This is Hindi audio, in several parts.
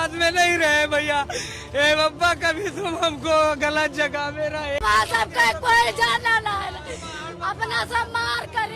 साथ में नहीं रहे भैया। ए बाबा कभी तुम हमको गलत जगह में रहे। सबका कोई जाना ना है, अपना सब मार कर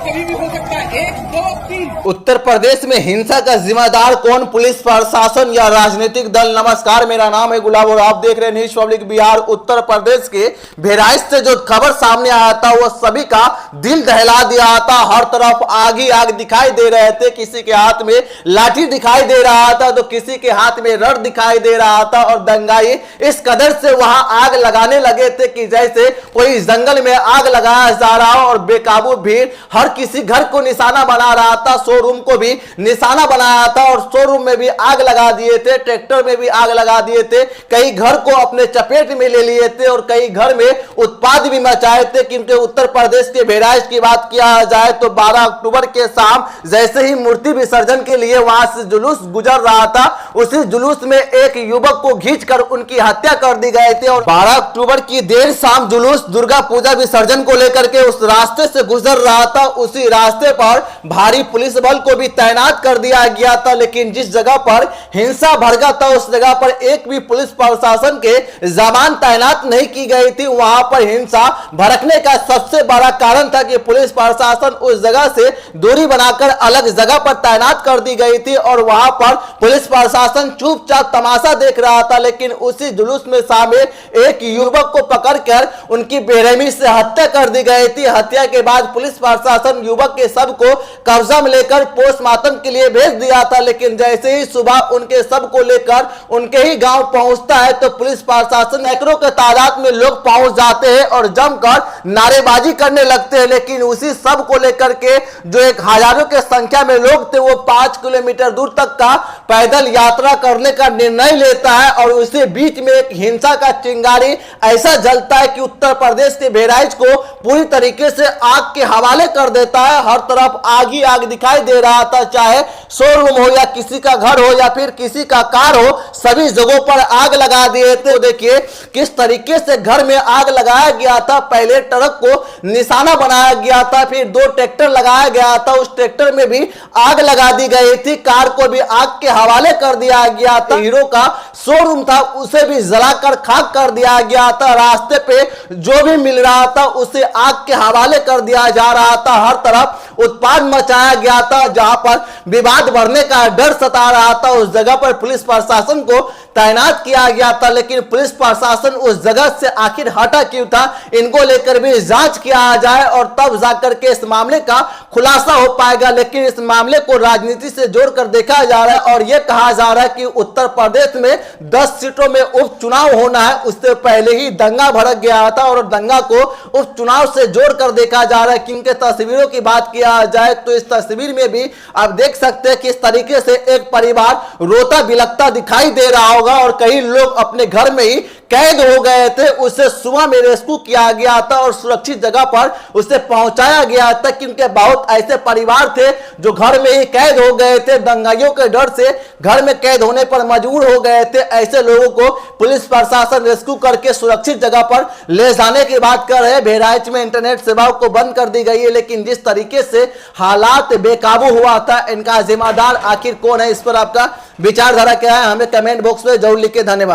कभी भी हो सकता है। 1 2 3। उत्तर प्रदेश में हिंसा का जिम्मेदार कौन, पुलिस प्रशासन या राजनीतिक दल? नमस्कार, मेरा नाम है गुलाब और आप देख रहे हैं न्यूज पब्लिक बिहार। उत्तर प्रदेश के बहराइच से जो खबर सामने आया था वो सभी का दिल दहला दिया था। हर तरफ आग ही आग दिखाई दे रहे थे। किसी के हाथ में लाठी दिखाई दे रहा था तो किसी के हाथ में रड दिखाई दे रहा था और दंगाई इस कदर से वहां आग लगाने लगे थे कि जैसे कोई जंगल में आग लगाया जा रहा हो। और बेकाबू भीड़ हर किसी घर को निशाना बना रहा था, शोरूम को भी निशाना बनाया था और शोरूम में भी आग लगा दिए थे, ट्रैक्टर में भी आग लगा दिए थे, कई घर को अपने चपेट में ले लिए थे और कई घर में उत्पाद भी मचाए थे। क्योंकि उत्तर प्रदेश के बहराइच की बात किया जाए तो 12 अक्टूबर के शाम जैसे ही मूर्ति विसर्जन के लिए वहां से जुलूस गुजर रहा था, उसी जुलूस में एक युवक को खींचकर उनकी हत्या कर दी गई थी। और 12 अक्टूबर की देर शाम जुलूस दुर्गा पूजा विसर्जन को लेकर के उस रास्ते से गुजर रहा था। उसी रास्ते पर भारी पुलिस बल को भी तैनात कर दिया गया था। लेकिन जिस जगह पर हिंसा भड़का था उस जगह पर एक भी पुलिस प्रशासन के जवान तैनात नहीं की गई थी। वहां पर हिंसा भड़कने का सबसे बड़ा कारण था कि पुलिस प्रशासन उस जगह से दूरी बनाकर अलग जगह पर तैनात कर दी गई थी और वहां पर पुलिस प्रशासन चुपचाप तमाशा देख रहा था। लेकिन उसी जुलूस में शामिल एक युवक को पकड़कर उनकी बेरहमी से हत्या कर दी गई थी। हत्या के बाद पुलिस प्रशासन युवक के शव को कब्जा में लेकर पोस्टमार्टम के लिए भेज दिया था। लेकिन जैसे ही सुबह उनके शव को लेकर उनके ही गांव पहुंचता है तो पुलिस प्रशासन सैकड़ों के तादाद में लोग पहुंच जाते हैं और जमकर नारेबाजी करने लगते हैं। लेकिन उसी शव को लेकर के जो एक हजारों के संख्या में लोग थे वो 5 किलोमीटर दूर तक का पैदल यात्रा करने का निर्णय लेता है और उसी बीच में एक हिंसा का चिंगारी ऐसा जलता है कि उत्तर प्रदेश के बहराइच को पूरी तरीके से आग के हवाले कर देता है। हर तरफ आग ही आग दिखाई दे रहा था, चाहे शोरूम हो या किसी का घर हो या फिर किसी का कार हो, सभी जगहों पर आग लगा दिए थे। देखिए किस तरीके से घर में आग लगाया गया था। पहले ट्रक को निशाना बनाया गया था, फिर 2 ट्रैक्टर लगाया गया था, उस ट्रैक्टर में भी आग लगा दी गई थी, कार को भी आग के हवाले कर दिया गया था। हीरो का शोरूम था उसे भी जलाकर खाक कर दिया गया था। रास्ते पे जो भी मिल रहा था उसे आग के हवाले कर दिया जा रहा था। हर तरफ उत्पाद मचाया गया था। जहां पर विवाद बढ़ने का डर सता रहा था उस जगह पर पुलिस प्रशासन को तैनात किया गया था। लेकिन पुलिस प्रशासन उस जगह से आखिर हटा क्यों था, इनको लेकर भी जांच किया जाए और तब जाकर के इस मामले का खुलासा हो पाएगा। लेकिन इस मामले को राजनीति से जोड़कर देखा जा रहा है और यह कहा जा रहा है कि उत्तर प्रदेश में 10 सीटों में उपचुनाव होना है। उससे पहले ही दंगा भड़क गया था और दंगा को उपचुनाव से जोड़कर देखा जा रहा है। क्योंकि तस्वीरों की बात किया जाए तो इस तस्वीर में भी आप देख सकते हैं किस तरीके से एक परिवार रोता बिलखता दिखाई दे रहा होगा और कई लोग अपने घर में ही कैद हो गए थे। उसे सुबह में रेस्क्यू किया गया था और सुरक्षित जगह पर उसे पहुंचाया गया था। क्योंकि बहुत ऐसे परिवार थे जो घर में ही कैद हो गए थे, दंगाइयों के डर से घर में कैद होने पर मजबूर हो गए थे। ऐसे लोगों को पुलिस प्रशासन रेस्क्यू करके सुरक्षित जगह पर ले जाने की बात कर रहे हैं। बहराइच में इंटरनेट सेवाओं को बंद कर दी गई है। लेकिन जिस तरीके से हालात बेकाबू हुआ था, इनका जिम्मेदार आखिर कौन है, इस पर आपका विचारधारा क्या है, हमें कमेंट बॉक्स में जरूर लिखे। धन्यवाद।